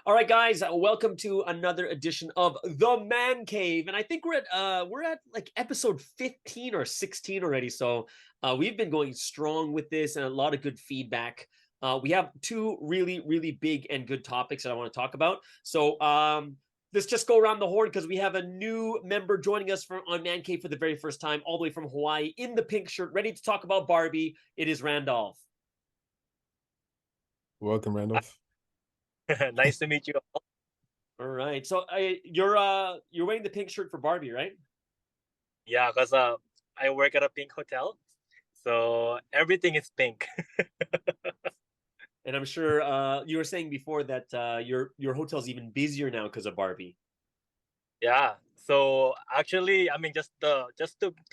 All right, guys, welcome to another edition of The Man Cave, and I think we're at like episode 15 or 16 already. So we've been going strong with this, and a lot of good feedback. We have two really big and good topics that I want to talk about. So let's just go around the horn because we have a new member joining us on Man Cave for the very first time, all the way from Hawaii, in the pink shirt, ready to talk about Barbie. It is Randolph. Welcome, Randolph. Nice to meet you all. All right, so you're wearing the pink shirt for Barbie, right? Yeah, because I work at a pink hotel, so everything is pink. And I'm sure you were saying before that your hotel's even busier now because of Barbie. Yeah. So actually, I mean, just to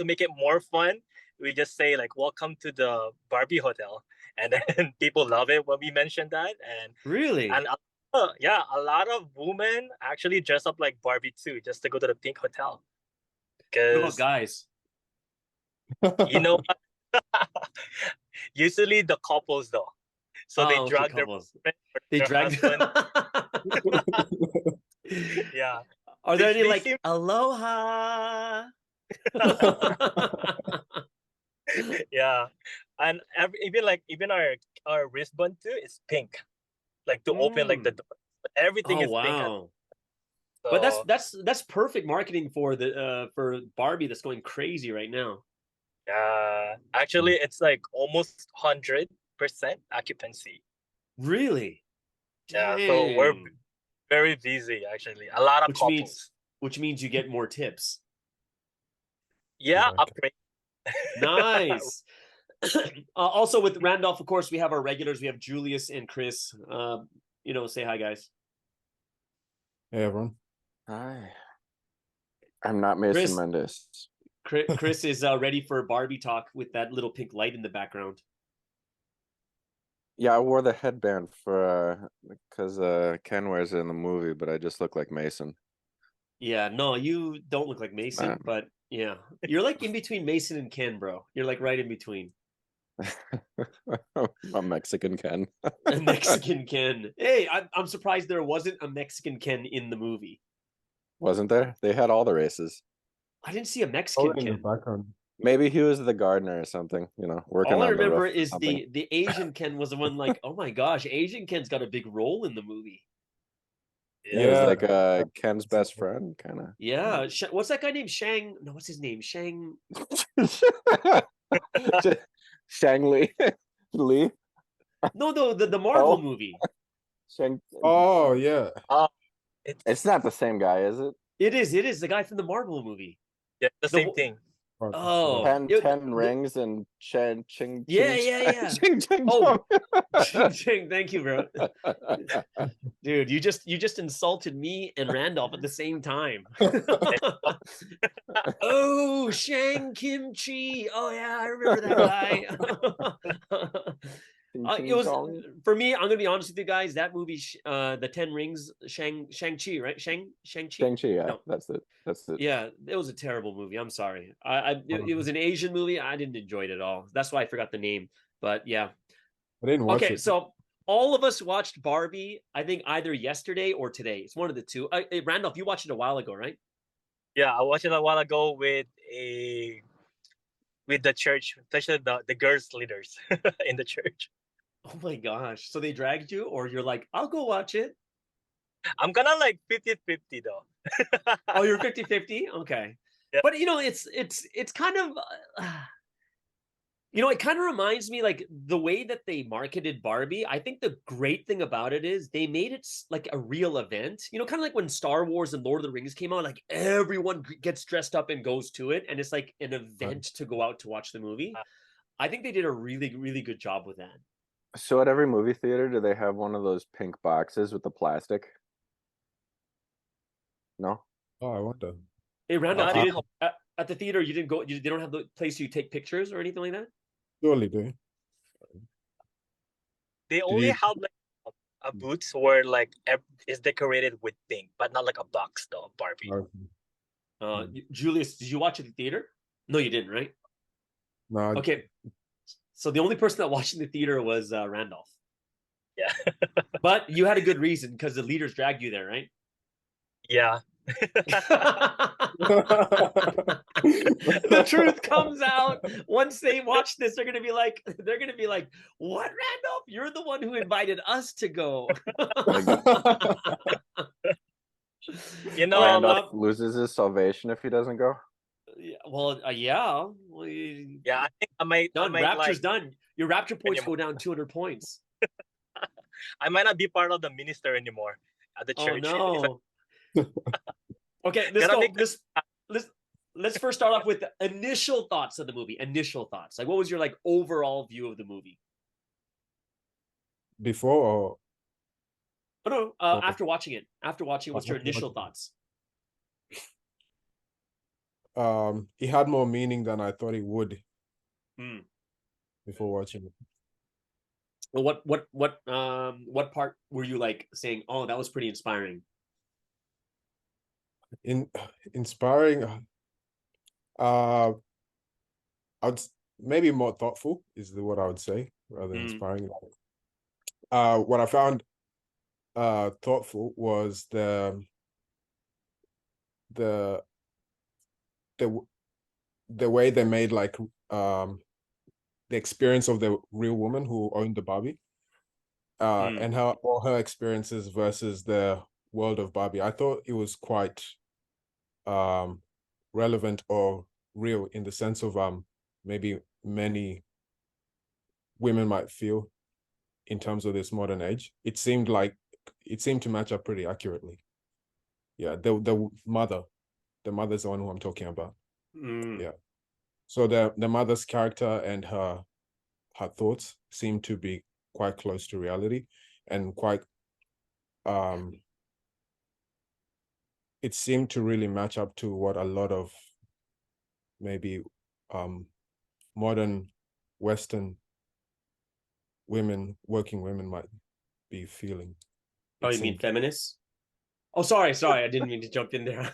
make it more fun, we just say like "Welcome to the Barbie hotel," and then people love it when we mention that. Really? And yeah, a lot of women actually dress up like Barbie too, just to go to the pink hotel. What about Because guys? you know, usually the couples though, so they Oh, okay, drag their couples. boyfriend or They their dragged. husband. Yeah. Are there any They like seem aloha? yeah, and even our wristband too is pink, like to open like the Mm. door. Everything Oh is pink. wow. But So that's perfect marketing for the for Barbie that's going crazy right now. actually, it's like almost 100% occupancy. Really? Yeah, so we're Dang. very busy actually. A lot of Which means couples. which means you get more tips. Yeah, Like, upgrade. Nice. Also with Randolph, of course, we have our regulars. We have Julius and Chris. Say hi, guys. hey, everyone. Hi. I'm not Mason Chris, Mendes. Chris is ready for Barbie talk with that little pink light in the background. Yeah, I wore the headband for because Ken wears it in the movie, but I just look like Mason. Yeah, no, you don't look like Mason, but yeah, you're like in between Mason and Ken, bro. You're like right in between. A Mexican Ken. A Mexican Ken. Hey, I'm surprised there wasn't a Mexican Ken in the movie. Wasn't there? They had all the races. I didn't see a Oh, Mexican in the Ken. background. Maybe he was the gardener or something, working All I on the roof remember or is something. the Asian Ken was the one like, oh my gosh, Asian Ken's got a big role in the movie. Yeah, it was Yeah. like Ken's best friend, kind of. Yeah, what's that guy named Shang? No, what's his name? Shang. Shang Li. Lee. No, the Marvel Oh, movie. Shang. Oh, yeah. It's not the same guy, is it? It is the guy from the Marvel movie. Yeah, the The same thing. Oh, Ten rings and ching yeah. ching ching Oh, chong. Shang, thank you, bro. Dude, you just insulted me and Randolph at the same time. Oh, Shang Kimchi. Oh yeah, I remember that guy. Ching It ching was chong. for me. I'm gonna be honest with you guys. That movie, the Ten Rings, Shang-Chi, right? Shang-Chi. Shang-Chi, yeah, No, that's it. yeah, it was a terrible movie. I'm sorry. It was an Asian movie. I didn't enjoy it at all. That's why I forgot the name. But yeah. I didn't watch Okay, it. so all of us watched Barbie. I think either yesterday or today. It's one of the two. Randolph, you watched it a while ago, right? Yeah, I watched it a while ago with the church, especially the girls leaders in the church. Oh my gosh. So they dragged you, or you're like, I'll go watch it. I'm gonna like 50-50 though. Oh, you're 50-50? Okay. Yeah. But it's kind of it kind of reminds me like the way that they marketed Barbie. I think the great thing about it is they made it like a real event. Kind of like when Star Wars and Lord of the Rings came out, like everyone gets dressed up and goes to it, and it's like an event to go out to watch the movie. I think they did a really good job with that. So at every movie theater, do they have one of those pink boxes with the plastic? No? Oh, I wonder. Hey, Randolph, Not you in didn't at the theater. You didn't go. They don't have the place you take pictures or anything like that. Surely do. They only you- have like a booth where like is decorated with pink, but not like a box though of Barbie. Julius, did you watch it at the theater? No, you didn't, right? No. Okay. So the only person that watched in the theater was Randolph. Yeah. But you had a good reason because the leaders dragged you there, right? Yeah. The truth comes out once they watch this. They're gonna be like, "What, Randolph? You're the one who invited us to go." You know, All right, Randolph loses his salvation if he doesn't go. yeah. Well, yeah, I think I might Rapture's like done. Your Rapture points anymore. go down 200 points. I might not be part of the minister anymore at the Oh church. no. Okay, let's Gotta go. make Let's first start off with the initial thoughts of the movie. Initial thoughts. Like, what was your like overall view of the movie? Before or Oh no, or after watching it. After watching, what's your after initial watching thoughts? it had more meaning than I thought it would Hmm. before watching it. Well, what part were you like saying, "Oh, that was pretty inspiring"? Inspiring. I would maybe more thoughtful is what I would say rather than inspiring. What I found thoughtful was the way they made like the experience of the real woman who owned the Barbie, and all her experiences versus the world of Barbie. I thought it was quite relevant or real in the sense of maybe many women might feel in terms of this modern age. It seemed to match up pretty accurately. Yeah, the mother's the one who I'm talking about. Yeah. So the mother's character and her thoughts seem to be quite close to reality and quite it seemed to really match up to what a lot of maybe modern Western working women might be feeling. Oh, you mean feminists? Oh, sorry, I didn't mean to jump in there.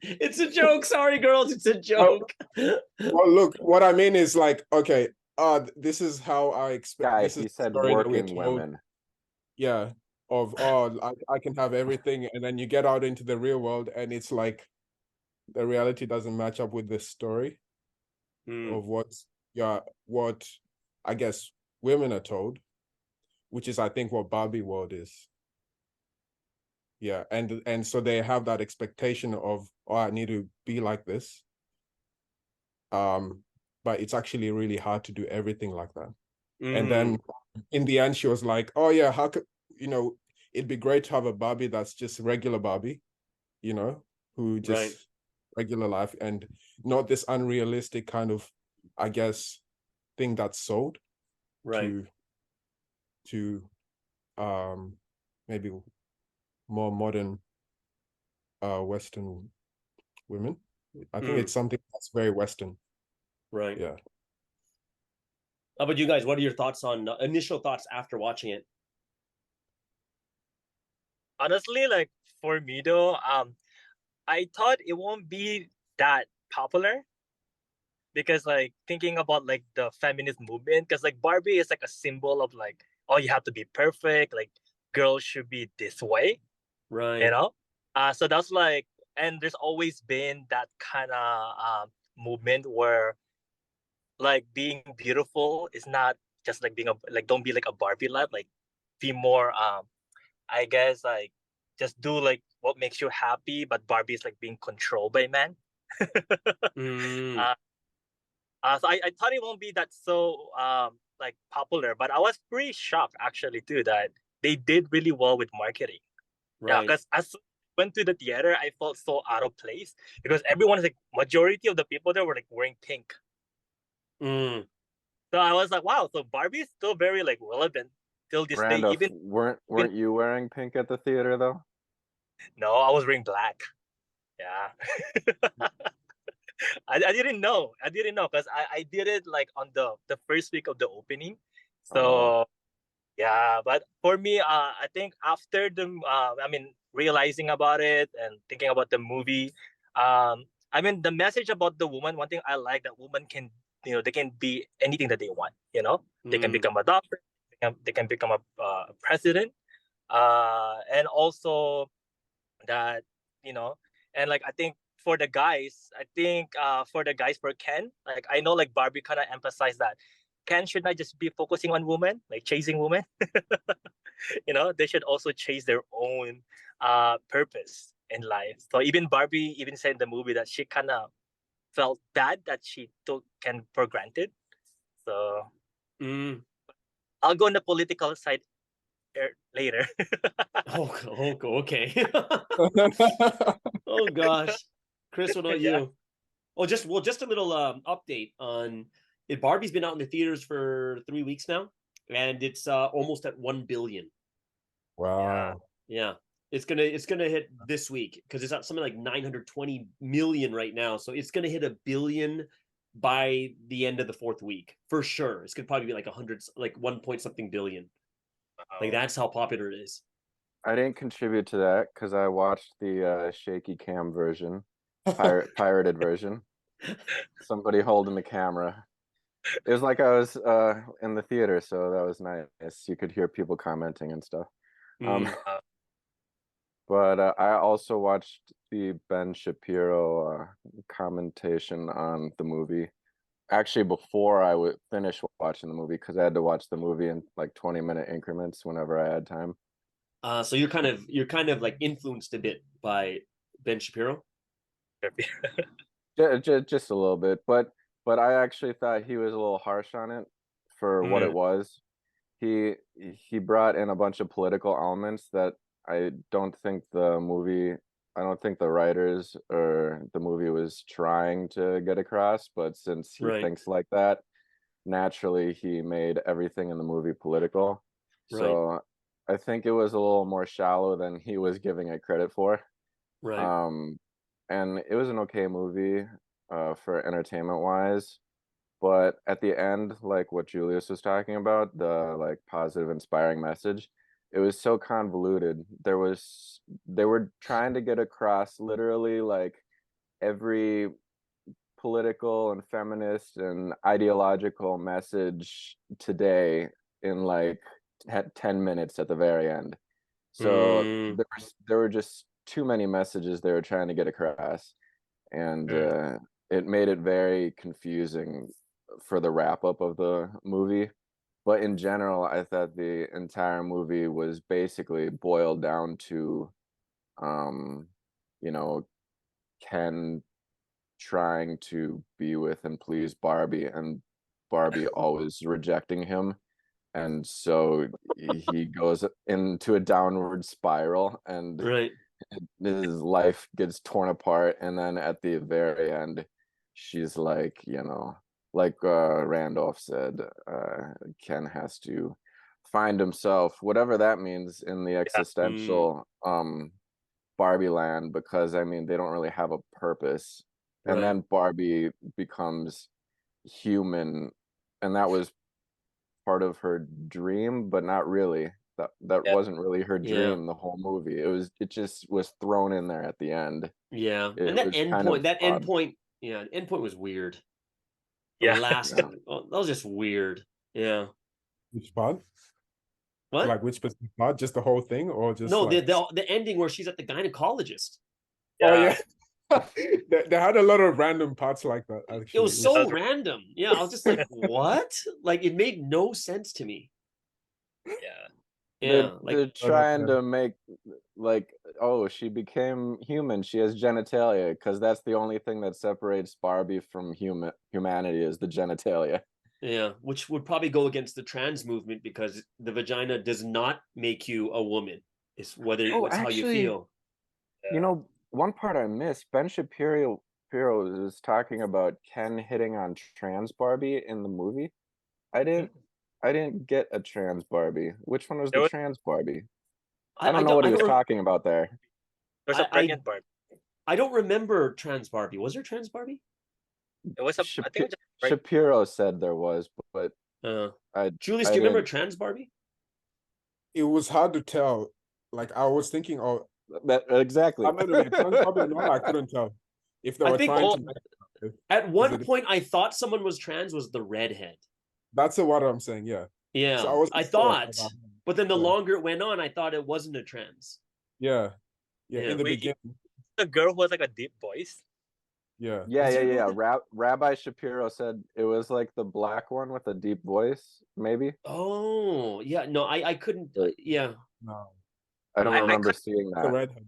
It's a joke. Sorry, girls, it's a joke. Well, look, what I mean is like, okay, this is how I expect. Guys, This is he the said story that we're working told. women. Yeah, I can have everything, and then you get out into the real world, and it's like the reality doesn't match up with the story of what I guess women are told, which is I think what Barbie world is. Yeah, and so they have that expectation of, oh, I need to be like this. But it's actually really hard to do everything like that. And then in the end, she was like, oh yeah, how could, it'd be great to have a Barbie that's just regular Barbie, who just regular life and not this unrealistic kind of, I guess, thing that's sold to maybe more modern Western women. I think it's something that's very Western. Right. Yeah. How about you guys? What are your thoughts on initial thoughts after watching it? Honestly, like for me though, I thought it won't be that popular because like thinking about like the feminist movement, because like Barbie is like a symbol of like, oh, you have to be perfect, like girls should be this way, right? So that's like, and there's always been that kind of movement where like being beautiful is not just like being don't be like a Barbie lad, like be more I guess like just do like what makes you happy, but Barbie is like being controlled by men. So I thought it won't be that so like popular, but I was pretty shocked actually too that they did really well with marketing. Yeah, because as I went to the theater, I felt so out of place because everyone is like majority of the people there were like wearing pink. So I was like, wow, so Barbie is still very like relevant till this day. Randolph, Even weren't you wearing pink at the theater though? no, I was wearing black. Yeah. I didn't know. I didn't know because I did it like on the first week of the opening. So yeah, but for me, I think after the realizing about it and thinking about the movie, I mean the message about the woman. One thing I like that women can they can be anything that they want. They can become a doctor, they they can become a president, and also that, and like I think for the guys, for Ken, like I know like Barbie kind of emphasized that Ken should not just be focusing on women, like chasing women. They should also chase their own purpose in life. So even Barbie even said in the movie that she kind of felt bad that she took Ken for granted. So I'll go on the political side later. Okay. Oh gosh, Chris, what about Yeah. you? Oh, just a little update on it. Barbie's been out in the theaters for 3 weeks now, and it's almost at 1 billion. Wow. Yeah, it's gonna hit this week because it's at something like 920 million right now. So it's gonna hit 1 billion by the end of the 4th week for sure. It's gonna probably be like 100, like 1 point something billion. Like that's how popular it is. I didn't contribute to that because I watched the shaky cam version, pirated version. Somebody holding the camera. It was like I was in the theater, so that was nice. You could hear people commenting and stuff. But I also watched the Ben Shapiro commentation on the movie. Actually, before I would finish watching the movie, because I had to watch the movie in like 20-minute increments whenever I had time. So you're kind of like influenced a bit by Ben Shapiro. Just a little bit, but I actually thought he was a little harsh on it for what it was. He brought in a bunch of political elements that I don't think the writers or the movie was trying to get across, but since he thinks like that, naturally he made everything in the movie political. So I think it was a little more shallow than he was giving it credit for. And it was an okay movie for entertainment wise, but at the end, like what Julius was talking about, the like positive inspiring message, it was so convoluted. They were trying to get across literally like every political and feminist and ideological message today in like 10 minutes at the very end. So there were just too many messages they were trying to get across, and it made it very confusing for the wrap up of the movie. But in general, I thought the entire movie was basically boiled down to Ken trying to be with and please Barbie, and Barbie always rejecting him. And so he goes into a downward spiral, and his life gets torn apart. And then at the very end, she's like, like Randolph said, Ken has to find himself, whatever that means in the existential Barbie land, because I mean, they don't really have a purpose. And then Barbie becomes human, and that was part of her dream, but not really. That wasn't really her dream the whole movie. It just was thrown in there at the end. And that end point was weird. That was just weird. Which part? What? Like which specific part? Just the whole thing, or just the ending where she's at the gynecologist. Oh yeah. They had a lot of random parts like that, actually. It was so random. I was just like, what? Like, it made no sense to me. They're trying to make like, oh, she became human, she has genitalia, because that's the only thing that separates Barbie from humanity is the genitalia. Which would probably go against the trans movement, because the vagina does not make you a woman. It's how you feel. One part I missed, Ben Shapiro is talking about Ken hitting on trans Barbie in the movie. I didn't get a trans Barbie. Which one was the trans Barbie? I don't know what he was talking about there. There's a pregnant Barbie. I don't remember trans Barbie. Was there trans Barbie? It was I think it was Shapiro said there was, but Julius, do you remember trans Barbie? It was hard to tell. Like I was thinking, exactly. I couldn't tell if they were trying to. At one point, I thought someone was trans was the redhead. That's what I'm saying. Yeah, Yeah, So I was I sure thought, about but then the yeah. longer it went on, I thought it wasn't a trans. Yeah. Yeah. Yeah. In the Wait, beginning. the girl who has like a deep voice. Yeah. Yeah, Was yeah, there more yeah. than? Rabbi Shapiro said it was like the black one with a deep voice, maybe. Oh, yeah. No, I couldn't. But Yeah, No. I don't I remember could seeing The that. redhead.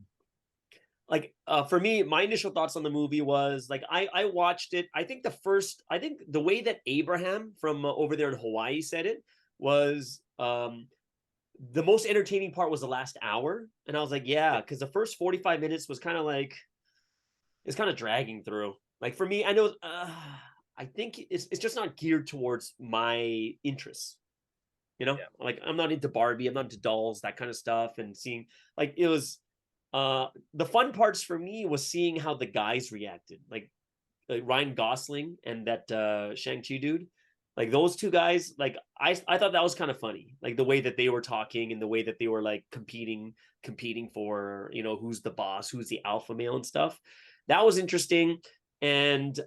like for me, my initial thoughts on the movie was like I watched it. I think the way that Abraham from over there in Hawaii said it was the most entertaining part was the last hour, and I was like, yeah, because the first 45 minutes was kind of like it's kind of dragging through. Like for me, I know I think it's just not geared towards my interests. You know, Yeah. like I'm not into Barbie, I'm not into dolls, that kind of stuff, and seeing like it was the fun parts for me was seeing how the guys reacted, like Ryan Gosling and that Shang-Chi dude. Like those two guys, like I thought that was kind of funny, like the way that they were talking and the way that they were like competing for, you know, who's the boss, who's the alpha male and stuff. That was interesting. And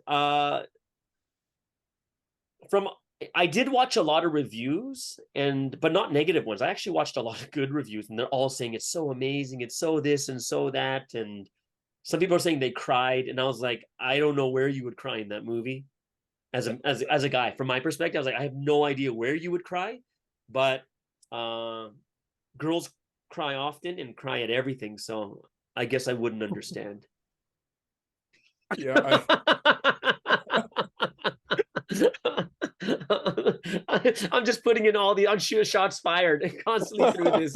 from I did watch a lot of reviews but not negative ones. I actually watched a lot of good reviews and they're all saying it's so amazing, it's so this and so that. And some people are saying they cried, and I was like, I don't know where you would cry in that movie. As a guy, from my perspective, I was like, I have no idea where you would cry, but girls cry often and cry at everything, so I guess I wouldn't understand. Yeah. I'm just putting in all the shots fired constantly through this.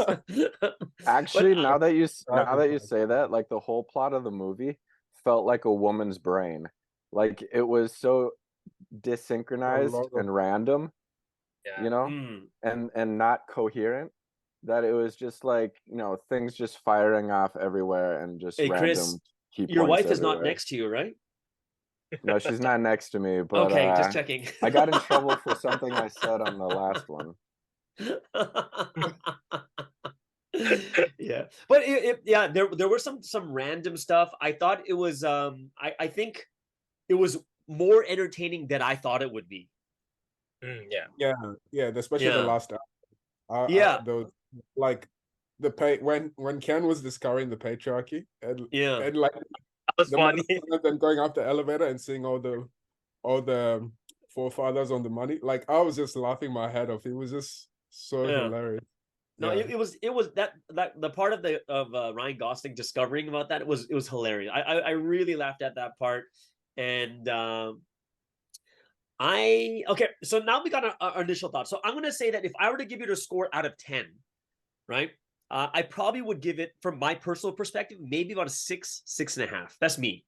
Actually, But now that you say that, like the whole plot of the movie felt like a woman's brain. Like it was so A desynchronized lot of and random, Yeah. you know, mm, and not coherent, that it was just like, things just firing off everywhere and just hey, Chris, random key your points wife is not everywhere. next to you, right? No, she's not next to me, but Okay, just checking. I got in trouble for something I said on the last one. Yeah, but yeah, there were some random stuff. I thought it was I think it was more entertaining than I thought it would be. Yeah. yeah, especially the Yeah, last yeah, those like the pay when Ken was discovering the patriarchy yeah. and like That was the mother funny. son and then going up the elevator and seeing all the forefathers on the money. Like I was just laughing my head off. It was just so Yeah. hilarious. No, Yeah. it was that the part of Ryan Gosling discovering about that, it was hilarious. I really laughed at that part, and okay. So now we got our initial thoughts. So I'm gonna say that if I were to give it a score out of 10, right? I probably would give it, from my personal perspective, maybe about a 6.5. That's me.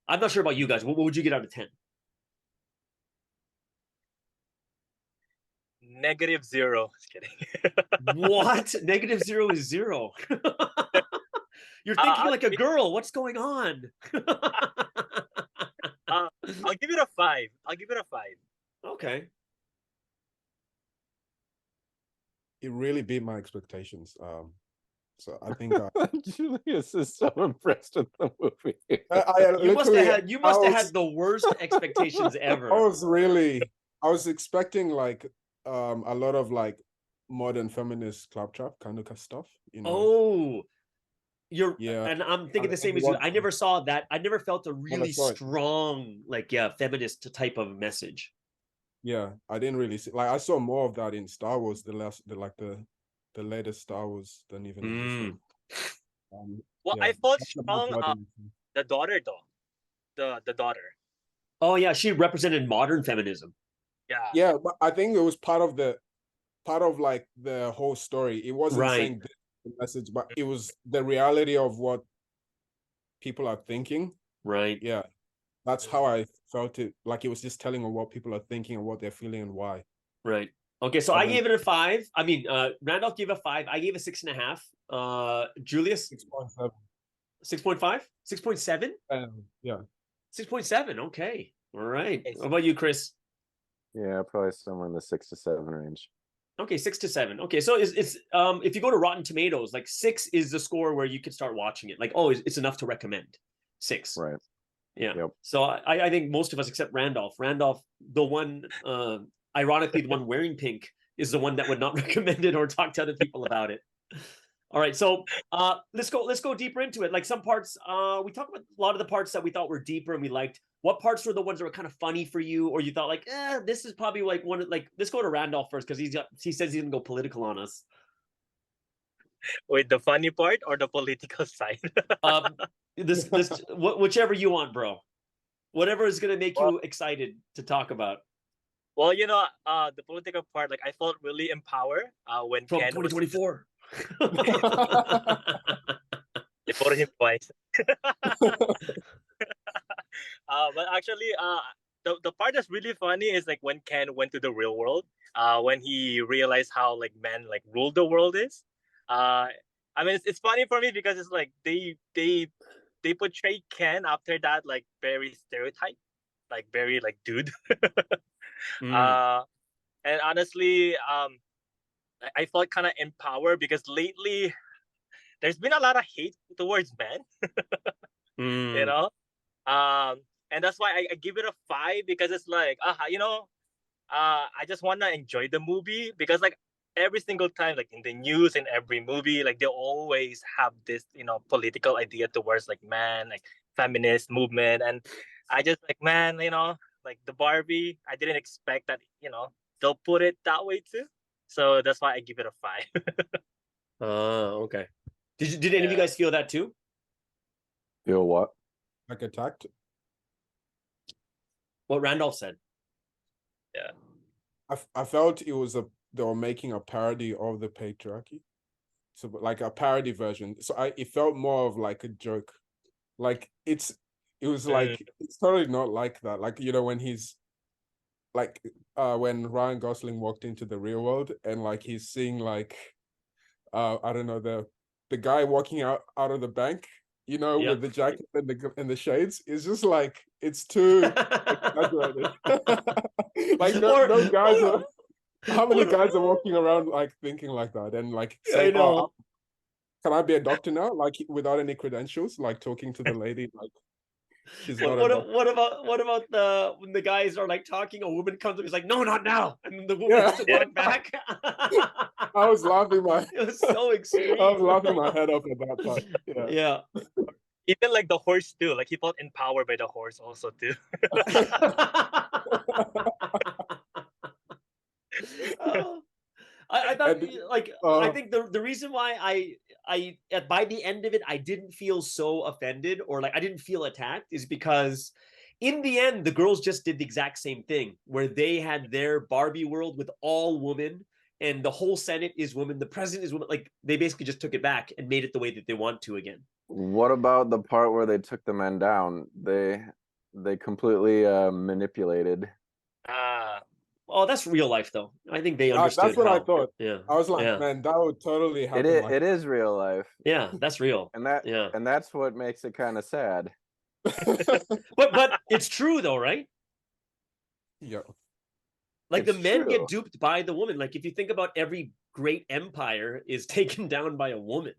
I'm not sure about you guys. What would you get out of 10? -0. Just kidding. What? -0 is 0. You're thinking I'll like a girl. What's going on? I'll give it a 5. I'll give it a 5. Okay. It really beat my expectations. So I think Julius is so impressed with the movie. I literally You must have had the worst expectations ever. I was expecting like a lot of like modern feminist claptrap kind of stuff, you know. Oh, Yeah. and I'm thinking the same And as you. I never saw that. I never felt a when I really saw it, strong, like, yeah, feminist type of message. yeah, I didn't really see, like I saw more of that in Star Wars, the latest Star Wars than even in this one. Well, Yeah, I thought that's the strong most the daughter though. The daughter. Oh yeah, she represented modern feminism. Yeah. yeah, but I think it was part of like the whole story. It wasn't Right. saying the message, but it was the reality of what people are thinking. Right. Yeah, that's how I felt it. Like it was just telling of what people are thinking and what they're feeling and why. Right. Okay, so And I then gave it a 5. I mean, Randolph gave a 5. I gave a 6.5. Julius 6.7. 6.5, 6.7, Yeah. 6.7. Okay. All right. Yes. What about you, Chris? Yeah, probably somewhere in the 6 to 7 range. Okay, 6 to 7. Okay, so it's if you go to Rotten Tomatoes, like 6 is the score where you can start watching it. Like, oh, it's enough to recommend. 6. Right. Yeah. Yep. So I think most of us, except Randolph, the one ironically the one wearing pink, is the one that would not recommend it or talk to other people about it. All right, so let's go deeper into it. Like some parts, we talked about a lot of the parts that we thought were deeper and we liked. What parts were the ones that were kind of funny for you, or you thought like, this is probably like one of like. Let's go to Randolph first because he says he's gonna go political on us. Wait, the funny part or the political side? This whichever you want, bro. Whatever is gonna make you excited to talk about. Well, the political part, like I felt really empowered when From Ken 2024. They voted him twice. But actually, the part that's really funny is like when Ken went to the real world. When he realized how like men like rule the world is. I mean, it's funny for me because it's like they portray Ken after that like very stereotype, like very like dude. And honestly, I felt kind of empowered because lately there's been a lot of hate towards men, you know? And that's why I give it a 5 because it's like, I just want to enjoy the movie because like every single time, like in the news, in every movie, like they always have this, political idea towards like man, like feminist movement. And I just like, man, like the Barbie, I didn't expect that, they'll put it that way too. So that's why I give it a 5. Okay. Did any of you guys feel that too? Feel what? Like attacked? What Randolph said. Yeah. I felt they were making a parody of the patriarchy. So like a parody version. So it felt more of like a joke. Like it was like it's totally not like that. Like, when he's like when Ryan Gosling walked into the real world and like he's seeing like I don't know, the guy walking out of the bank, with the jacket and the shades, is just like it's too exaggerated. Like no guys are. How many guys are walking around like thinking like that and like saying, "Oh, can I be a doctor now?" Like without any credentials, like talking to the lady like she's not a doctor. What about when the guys are like talking, a woman comes up, he's like, "No, not now," and the woman has to walk back. I was laughing It was so extreme. I was laughing my head off at that part. Yeah. Even like the horse too. Like he felt empowered by the horse also too. I thought like I think the reason why I by the end of it I didn't feel so offended or like I didn't feel attacked is because in the end the girls just did the exact same thing where they had their Barbie world with all women and the whole Senate is women, the president is women. Like they basically just took it back and made it the way that they want to again. What about the part where they took the men down? They completely manipulated. Oh, that's real life, though. I think they understood. That's what I thought. Yeah, I was like, man, that would totally happen. It is real life. Yeah, that's real. And that's what makes it kind of sad. but it's true though, right? Yeah. Like the men get duped by the woman. Like if you think about every great empire is taken down by a woman.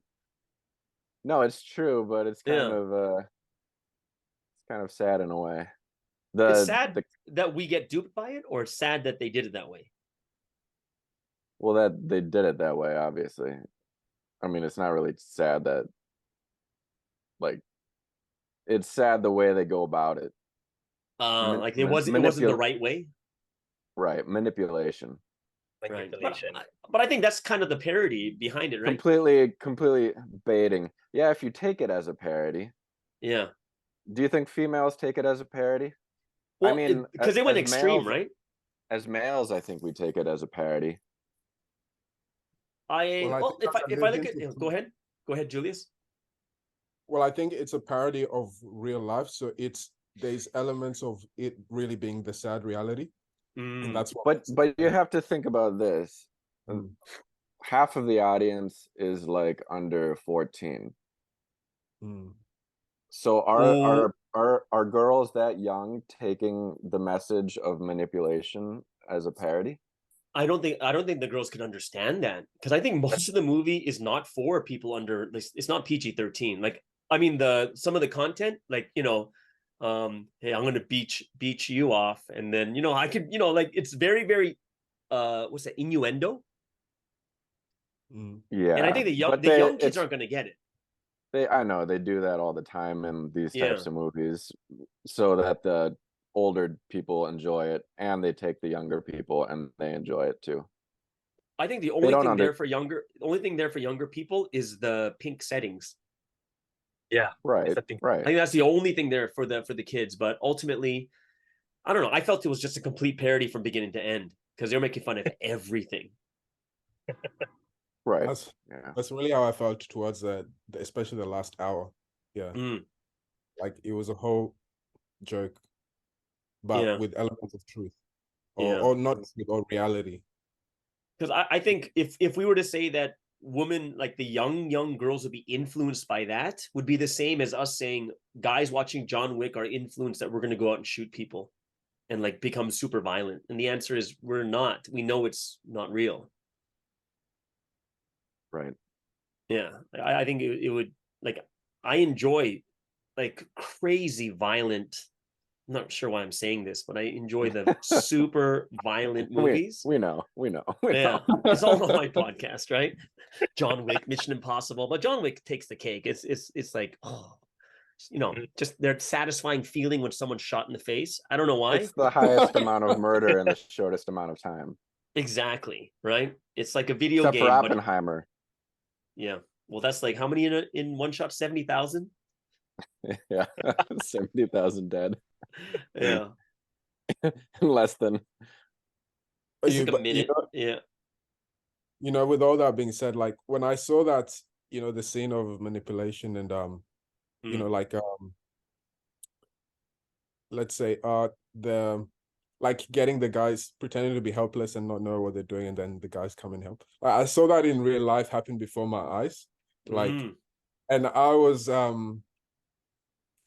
No, it's true, but it's kind of sad in a way. It's sad that we get duped by it, or it's sad that they did it that way. Well, that they did it that way, obviously. I mean, it's not really sad that, like, it's sad the way they go about it. Like it wasn't the right way. Right, manipulation. Right. But I think that's kind of the parody behind it, right? Completely baiting. Yeah, if you take it as a parody. Yeah. Do you think females take it as a parody? Well, I mean, because they went extreme, right? As males, I think we take it as a parody. If I look at, go ahead, Julius. Well, I think it's a parody of real life, so there's elements of it really being the sad reality. And that's what. But you have to think about this. Half of the audience is like under 14. So are girls that young taking the message of manipulation as a parody? I don't think the girls can understand that, because I think most of the movie is not for people under. It's not PG-13. Like, I mean, some of the content, like, hey, I'm gonna beach you off, and then I could, like, it's very, very what's that, innuendo. Mm. And I Yeah, think but the young kids aren't going to get it. I know they do that all the time in these Yeah. types of movies, so that the older people enjoy it, and they take the younger people and they enjoy it too. I think the They only don't thing under there for younger people is the pink settings. Yeah, right, it's a thing. I right. think that's the only thing there for the kids. But ultimately, I don't know. I felt it was just a complete parody from beginning to end because they're making fun of everything. Right. That's Yeah. that's really how I felt towards especially the last hour. Yeah, Mm, like it was a whole joke, but yeah, with elements of truth, yeah. or not truth, or reality. Because I think if we were to say that women, like the young girls, would be influenced by that, would be the same as us saying guys watching John Wick are influenced that we're going to go out and shoot people and like become super violent. And the answer is we're not. We know it's not real. Right. Yeah, I think it would, like, I enjoy like crazy violent. I'm not sure why I'm saying this, but I enjoy the super violent movies. We know. Yeah, it's all on my podcast, right? John Wick, Mission Impossible, but John Wick takes the cake. It's like, oh, just their satisfying feeling when someone's shot in the face. I don't know why. It's the highest amount of murder in the shortest amount of time. Exactly, right? It's like a video Except for game, but Oppenheimer. yeah. Well, that's like how many in one shot? 70,000. Yeah. 70,000 dead Yeah, in less than. it's like a But minute. Yeah. with all that being said, like when I saw that, the scene of manipulation and like let's say the like getting the guys pretending to be helpless and not know what they're doing, and then the guys come and help. I saw that in real life happen before my eyes, like, and I was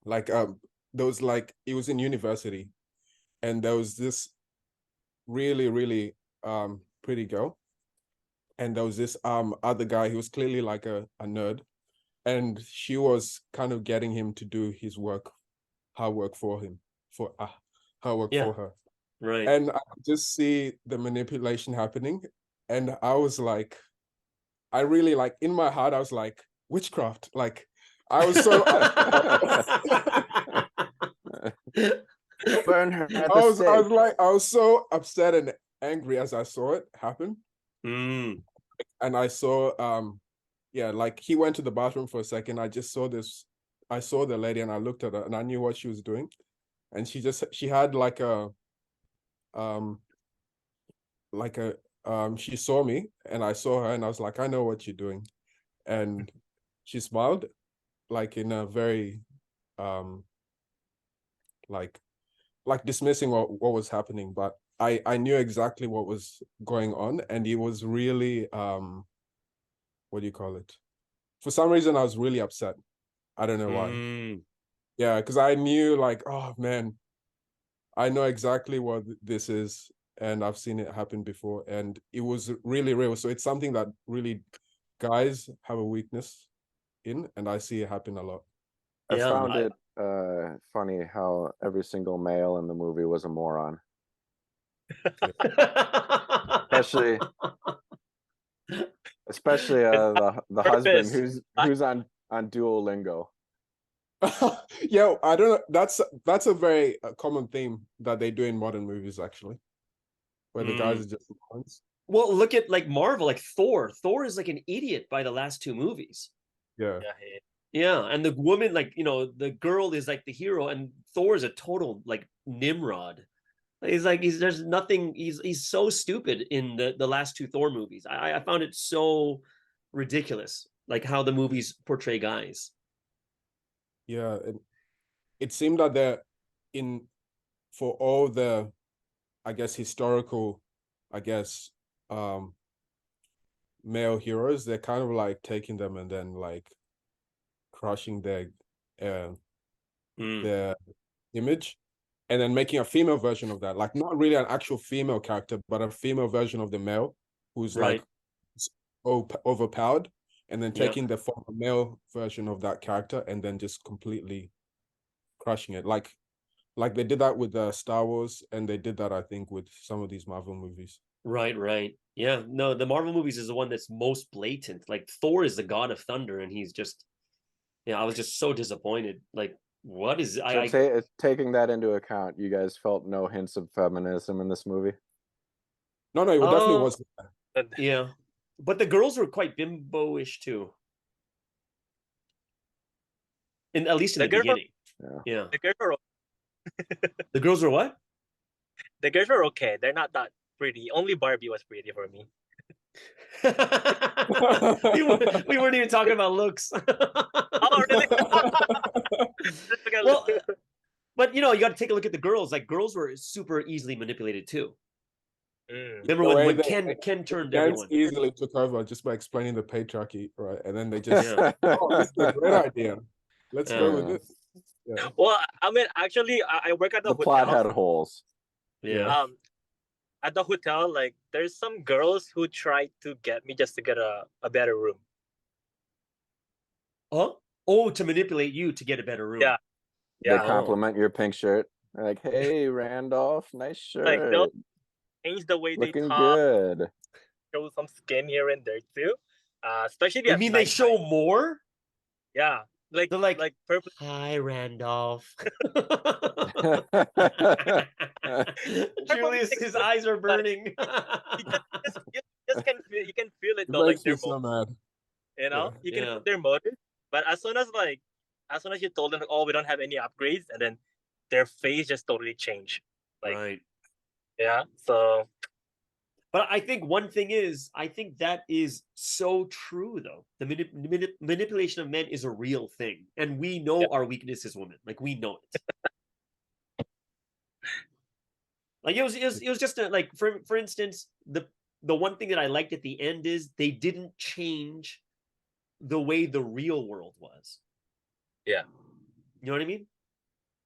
like there was like it was in university, and there was this really really pretty girl, and there was this other guy. He was clearly like a nerd, and she was kind of getting him to do his work, her work for him, for her work Yeah. for her. Right. And I could just see the manipulation happening. And I was like, I really like, in my heart, I was like, witchcraft. Like, I was so Burn her at the stake. I was so upset and angry as I saw it happen. Mm. And I saw yeah, like he went to the bathroom for a second. I just saw this, I saw the lady and I looked at her and I knew what she was doing. And she had like a like a she saw me and I saw her and I was like, I know what you're doing. And she smiled, like in a very like dismissing what was happening, but I knew exactly what was going on, and it was really what do you call it? For some reason I was really upset. I don't know why. Yeah, because I knew, like, oh man, I know exactly what this is, and I've seen it happen before, and it was really real. So it's something that really guys have a weakness in, and I see it happen a lot. I Yeah, found it funny how every single male in the movie was a moron. Especially the husband who's on Duolingo. Yeah, I don't know. That's a very common theme that they do in modern movies, actually, where the guys are just morons. Well, look at like Marvel, like Thor. Thor is like an idiot by the last two movies. Yeah. Yeah, and the woman, like, the girl is like the hero, and Thor is a total like Nimrod. He's like there's nothing. He's so stupid in the last two Thor movies. I found it so ridiculous, like how the movies portray guys. Yeah, it seemed that they're in for all the, I guess, historical, I guess, male heroes, they're kind of like taking them and then like crushing their image, and then making a female version of that, like not really an actual female character, but a female version of the male who's Right. like overpowered, and then Yeah. taking the former male version of that character and then just completely crushing it, like they did that with Star Wars, and they did that, I think, with some of these Marvel movies. Right. Yeah, no, the Marvel movies is the one that's most blatant. Like Thor is the god of thunder, and he's just, I was just so disappointed. Like, what is So I taking that into account, you guys felt no hints of feminism in this movie? No, no, it definitely um was. And yeah, but the girls were quite bimbo-ish too, in at least in the the girls are beginning. Yeah. Yeah, the girls are the girls were what? the girls are okay. They're not that pretty. Only Barbie was pretty for me. We weren't even talking about looks. Oh, really? Well, but you got to take a look at the girls. Like girls were super easily manipulated too. Mm. Remember The when way when they Ken turned Gantz everyone? easily took over just by explaining the patriarchy, right? And then they just, Yeah, oh, this is a great idea. Let's go with yeah, this. Yeah, Well, I mean, actually, I work at the The plot hotel. had holes. yeah. At the hotel, like, there's some girls who try to get me just to get a better room. Huh? Oh, to manipulate you to get a better room. Yeah, They yeah. Oh, compliment your pink shirt. They're like, hey, Randolph, nice Like, they'll shirt. change the way they Looking talk, good. show some skin here and there too. Especially you at mean they nighttime. show more? Yeah, They're like, like purple. "Hi, Randolph." Purple Julius, makes his sense, eyes are like, burning. you just can feel, you can feel it it though, like makes their me so mad. motive. Yeah. You can Yeah, feel their motive. But as soon as you told them, oh, we don't have any upgrades, and then their face just totally changed. Like, right. yeah. So But I think one thing is, I think that is so true, though. The manipulation of men is a real thing, and we know yeah, our weakness as women. Like we know it. Like it was just like for instance, the one thing that I liked at the end is they didn't change the way the real world was. yeah. You know what I mean?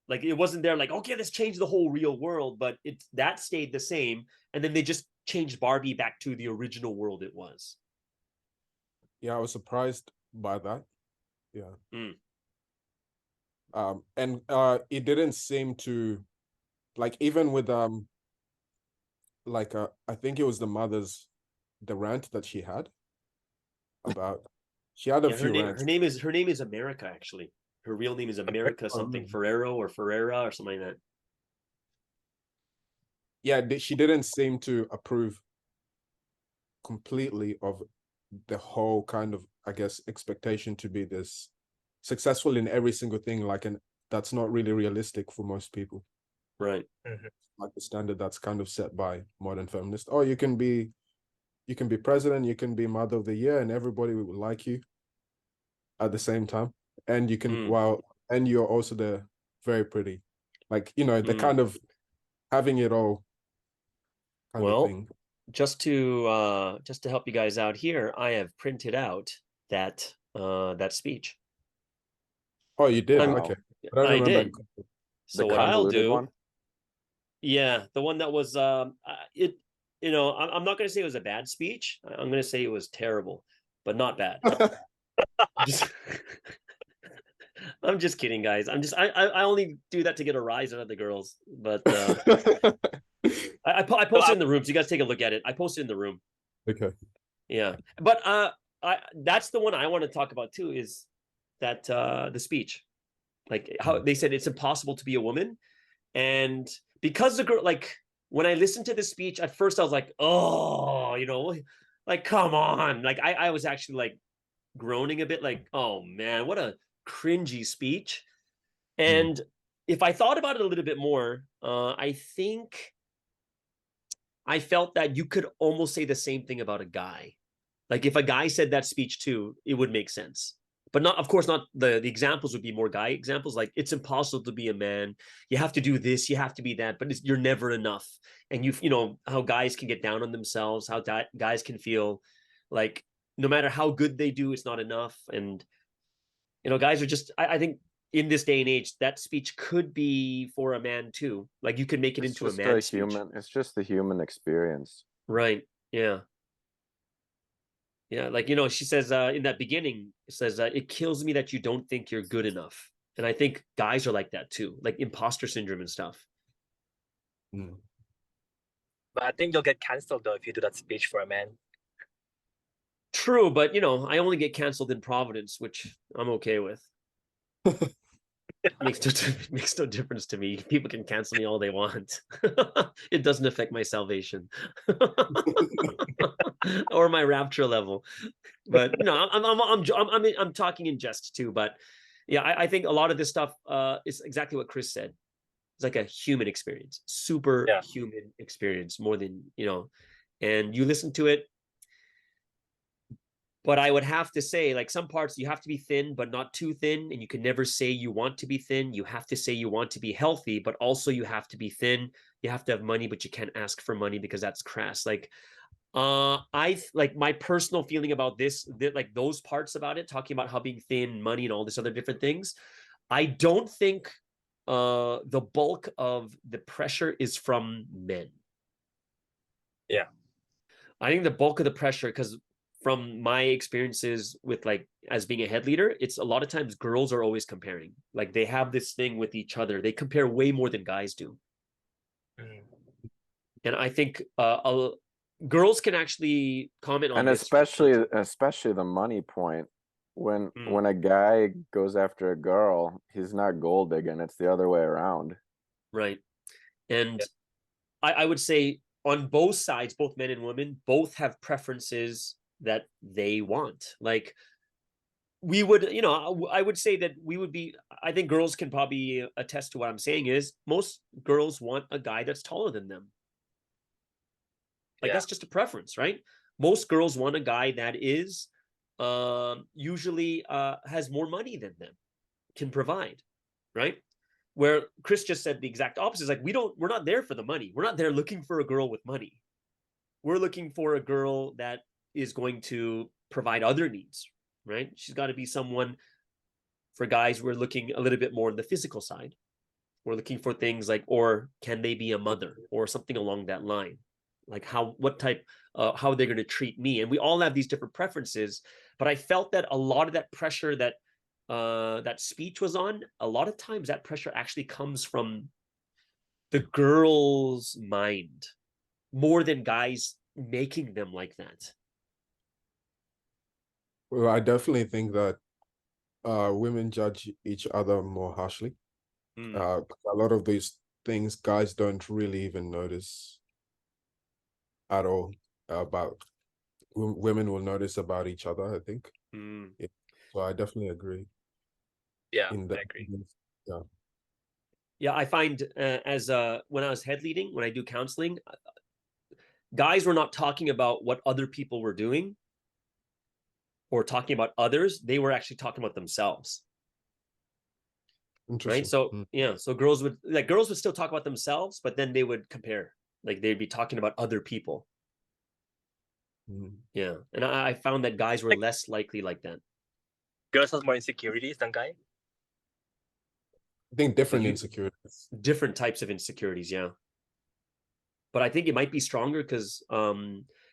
Like it wasn't there like, okay, let's change the whole real world, but that stayed the same, and then they just changed Barbie back to the original world it was. Yeah, I was surprised by that. Yeah. Mm. And it didn't seem to, like, even with like I think it was the rant that she had about, she had a Yeah, her few name rants. her name is America, actually. Her real name is America something, Ferrero or Ferreira or something like that. Yeah, she didn't seem to approve completely of the whole kind of, I guess, expectation to be this successful in every single thing, like, and that's not really realistic for most people. Right. Mm-hmm. Like the standard that's kind of set by modern feminists. Oh, you can be president, you can be mother of the year, and everybody will like you at the same time. And you can, and you're also very pretty. Like, the kind of having it all kind of thing. Just to help you guys out here, I have printed out that speech. Oh, you did? Wow. Okay. I don't remember. did. So The what I'll convoluted do, one? yeah, the one that was it. I'm not going to say it was a bad speech. I'm going to say it was terrible, but not bad. I'm just kidding, guys. I only do that to get a rise out of the girls. But I posted in the room, so you guys take a look at it. I posted in the room. Okay. Yeah, but that's the one I want to talk about too. Is that the speech? Like how they said it's impossible to be a woman, and because the girl, like when I listened to the speech at first, I was like, oh, like come on, like I was actually like groaning a bit, like, oh man, what a cringy speech. And if I thought about it a little bit more, I think I felt that you could almost say the same thing about a guy. Like if a guy said that speech too, it would make sense. But not, of course, not the examples would be more guy examples. Like it's impossible to be a man. You have to do this, you have to be that, but you're never enough. And you know how guys can get down on themselves, how guys can feel like no matter how good they do, it's not enough. And guys are just, I think in this day and age, that speech could be for a man too. Like you could make it into a man speech. It's just the human experience. Right. Yeah. Yeah. Like, she says in that beginning, it says, it kills me that you don't think you're good enough. And I think guys are like that too, like imposter syndrome and stuff. But I think you'll get canceled though if you do that speech for a man. True, but you know, I only get canceled in Providence, which I'm okay with. Makes no difference to me. People can cancel me all they want. It doesn't affect my salvation or my rapture level. But you know, I'm talking in jest too. But yeah, I think a lot of this stuff is exactly what Chris said. It's like a human experience, super Yeah. human experience, more than you know. And you listen to it. But I would have to say, like some parts, you have to be thin, but not too thin. And you can never say you want to be thin. You have to say you want to be healthy, but also you have to be thin. You have to have money, but you can't ask for money because that's crass. Like, I like my personal feeling about this, like those parts about it, talking about how being thin, money, and all this other different things. I don't think the bulk of the pressure is from men. Yeah. I think the bulk of the pressure, because from my experiences with like as being a head leader, it's a lot of times girls are always comparing. Like they have this thing with each other. They compare way more than guys do. And I think girls can actually comment on And this. especially the money point. When a guy goes after a girl, he's not gold digging, it's the other way around. Right. And I would say on both sides, both men and women, both have preferences that they want. Like we would, you know, I would say that we would be, I think girls can probably attest to what I'm saying is most girls want a guy that's taller than them. Like that's just a preference, right? Most girls want a guy that is usually has more money than them, can provide, right? Where Chris just said the exact opposite. Is like we're not there for the money. We're not there looking for a girl with money. We're looking for a girl that is going to provide other needs, right? She's got to be someone. For guys, we're looking a little bit more on the physical side. We're looking for things like, or can they be a mother or something along that line? Like what type, how are they going to treat me? And we all have these different preferences. But I felt that a lot of that pressure that that speech was on, a lot of times that pressure actually comes from the girl's mind more than guys making them like that. Well, I definitely think that women judge each other more harshly. A lot of these things guys don't really even notice at all about women will notice about each other, I think. Yeah. So I definitely agree. Yeah, I agree. Yeah. Yeah, I find as when I was head leading, when I do counseling, guys were not talking about what other people were doing or talking about others. They were actually talking about themselves. Right. So yeah, so girls would still talk about themselves, but then they would compare. Like they'd be talking about other people. Yeah. And I found that guys were less likely like that. Girls have more insecurities than guys? I think different insecurities. Different types of insecurities, yeah. But I think it might be stronger because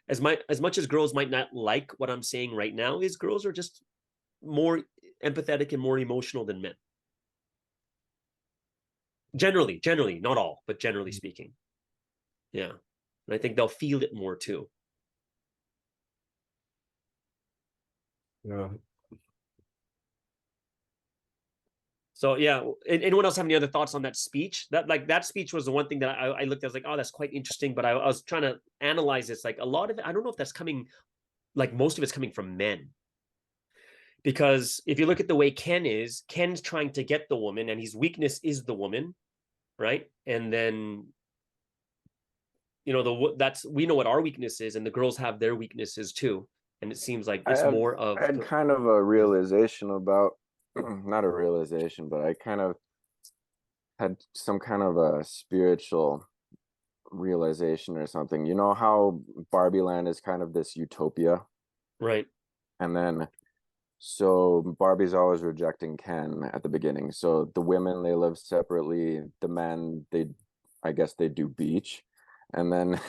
as much as girls might not like what I'm saying right now, is girls are just more empathetic and more emotional than men. Generally, not all, but generally speaking. Yeah. And I think they'll feel it more too. Yeah. So yeah, anyone else have any other thoughts on that speech? That speech was the one thing that I looked at, I was like, oh, that's quite interesting. But I was trying to analyze this. Like a lot of it, I don't know if that's coming, like most of it's coming from men. Because if you look at the way Ken's trying to get the woman, and his weakness is the woman, right? And then you know we know what our weakness is, and the girls have their weaknesses too. And it seems like it's more of I had kind of a realization about not a realization, but I kind of had some kind of a spiritual realization or something. You know how Barbie Land is kind of this utopia? Right. And then so Barbie's always rejecting Ken at the beginning. So the women, they live separately. The men, I guess they do beach. And then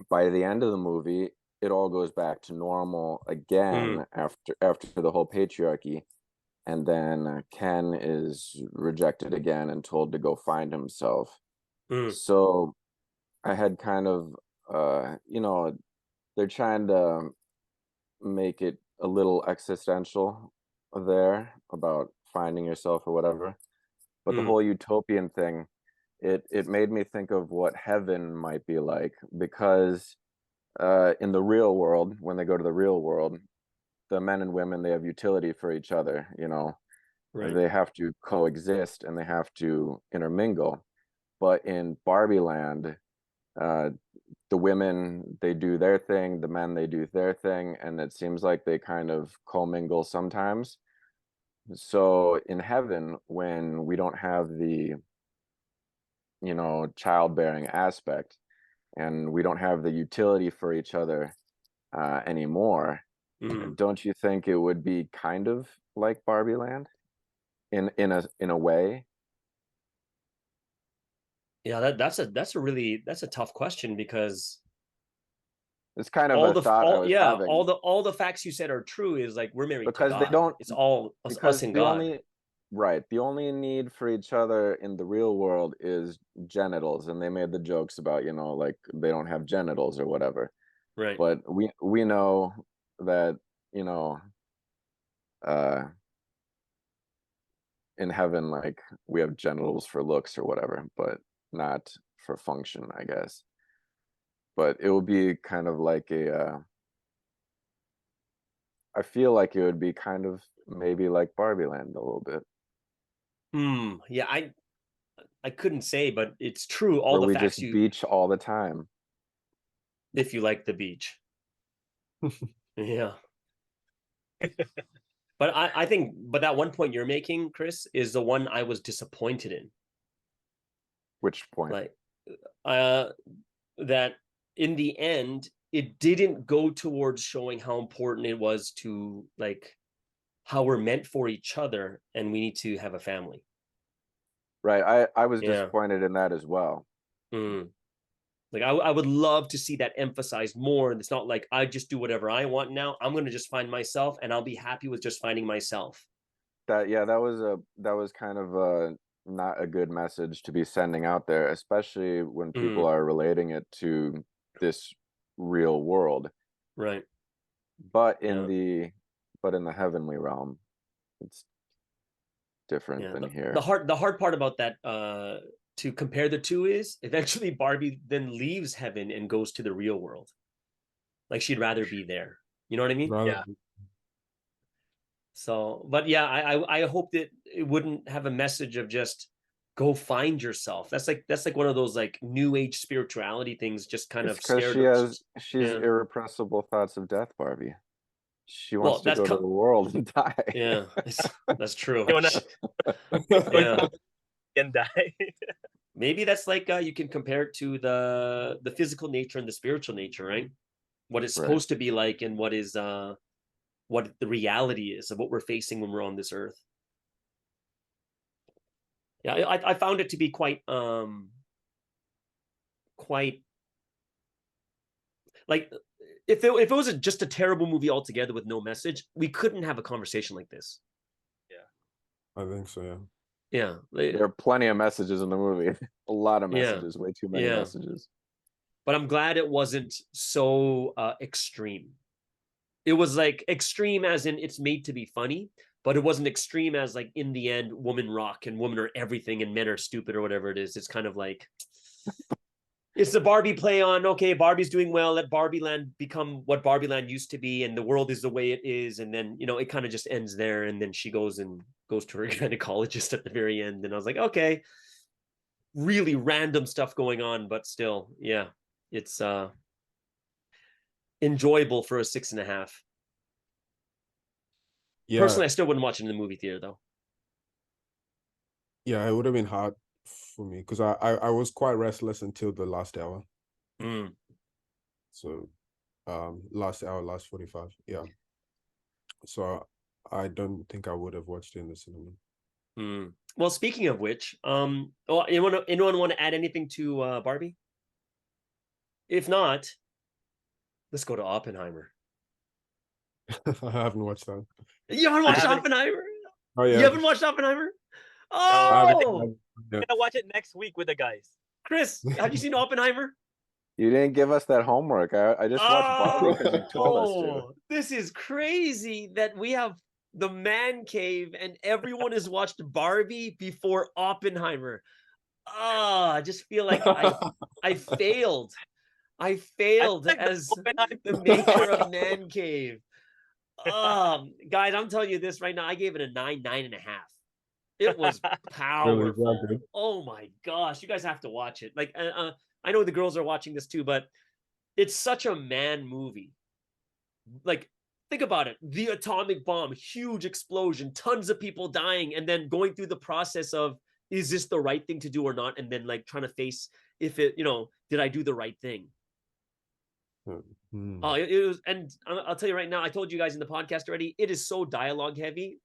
by the end of the movie, it all goes back to normal again after the whole patriarchy. And then Ken is rejected again and told to go find himself. Mm, So I had kind of you know, they're trying to make it a little existential there about finding yourself or whatever. But the mm, whole utopian thing, it made me think of what heaven might be like, because in the real world, when they go to the real world, the men and women, they have utility for each other, you know. right. They have to coexist and they have to intermingle. But in Barbie land, uh, the women, they do their thing, the men, they do their thing, and it seems like they kind of commingle sometimes. So in heaven, when we don't have the, you know, childbearing aspect, and we don't have the utility for each other anymore, Mm. don't you think it would be kind of like Barbie land in a way? Yeah, that's a really that's a tough question because It's kind of a thought I all was yeah, having, all the facts you said are true is like we're married to because they God. don't, It's all us because and the God. only, right, the only need for each other in the real world is genitals, and they made the jokes about, you know, like they don't have genitals or whatever. Right. But we know that, you know, uh in heaven, like, we have genitals for looks or whatever, but not for function, I guess. But it would be kind of like a I feel like it would be kind of maybe like Barbie Land a little bit, Yeah, I couldn't say, but it's true. All where the we facts just you beach all the time. if you like the beach. Yeah. But I think but that one point you're making, Chris, is the one I was disappointed in. Which point? Like uh that in the end it didn't go towards showing how important it was to like how we're meant for each other and we need to have a family. Right, I was Yeah. disappointed in that as well. Mm. Like I would love to see that emphasized more. And it's not like I just do whatever I want now. I'm going to just find myself and I'll be happy with just finding myself. That, yeah, that was kind of not a good message to be sending out there, especially when people Mm, are relating it to this real world. right. But Yeah. in the heavenly realm, it's different Yeah. than The here. hard part about that to compare the two is eventually Barbie then leaves heaven and goes to the real world. Like she'd rather be there. You know what I mean? Rather, Yeah. So, but yeah, I hope that it wouldn't have a message of just go find yourself. That's like one of those like new age spirituality things. Just kind It's of because scared. she's Yeah. irrepressible thoughts of death, Barbie. She wants Well, to go to the world and die. yeah, that's true. You wanna Yeah, and die. maybe that's like you can compare it to the physical nature and the spiritual nature, right? What it's Right. supposed to be like, and what the reality is of what we're facing when we're on this earth. Yeah, I found it to be quite like if it was just a terrible movie altogether with no message, we couldn't have a conversation like this. I think so, yeah. Yeah, There are plenty of messages in the movie. A lot of yeah, messages, way too many yeah. messages. But I'm glad it wasn't so extreme. It was like extreme as in it's made to be funny, but it wasn't extreme as like in the end, women rock and women are everything and men are stupid or whatever it is. It's kind of like it's the Barbie play on, okay, Barbie's doing well, let Barbie Land become what Barbie Land used to be, and the world is the way it is. And then, it kind of just ends there. And then she goes to her gynecologist at the very end. And I was like, okay, really random stuff going on, but still, yeah, it's enjoyable for a 6.5. Yeah, Personally, I still wouldn't watch it in the movie theater though. yeah, it would have been hard for me because I was quite restless until the last hour. Mm. So last hour, last 45. Yeah. So I don't think I would have watched it in the cinema. Mm. Well, speaking of which, well, anyone want to add anything to Barbie? If not, let's go to Oppenheimer. I haven't watched that. You haven't I watched haven't. Oppenheimer? Oh You yeah. haven't watched Oppenheimer? No, I I'm haven't, Oh, yeah. gonna watch it next week with the guys. Chris, have you seen Oppenheimer? You didn't give us that homework. I just watched Barbie because you told us to. This is crazy that we have the man cave and everyone has watched Barbie before Oppenheimer. I just feel like I failed. I failed as the maker of Man Cave. Guys, I'm telling you this right now. I gave it a 9.5. It was powerful. Really? Oh my gosh, you guys have to watch it. Like, I know the girls are watching this too, but it's such a man movie. Like, think about it: the atomic bomb, huge explosion, tons of people dying, and then going through the process of, is this the right thing to do or not? And then like trying to face if it, did I do the right thing? Mm. It was, and I'll tell you right now, I told you guys in the podcast already, it is so dialogue heavy.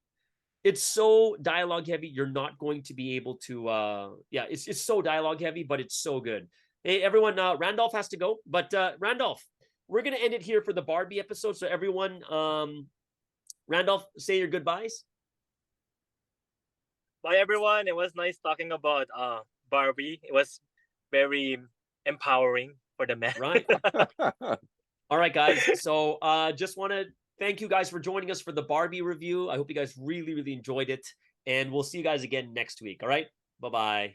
It's so dialogue heavy, you're not going to be able to, it's so dialogue heavy, but it's so good. Hey, everyone, Randolph has to go, but Randolph, we're going to end it here for the Barbie episode. So everyone, Randolph, say your goodbyes. Bye, everyone. It was nice talking about Barbie. It was very empowering for the men. Right. All right, guys. So just want to thank you guys for joining us for the Barbie review. I hope you guys really, really enjoyed it. And we'll see you guys again next week. All right. Bye-bye.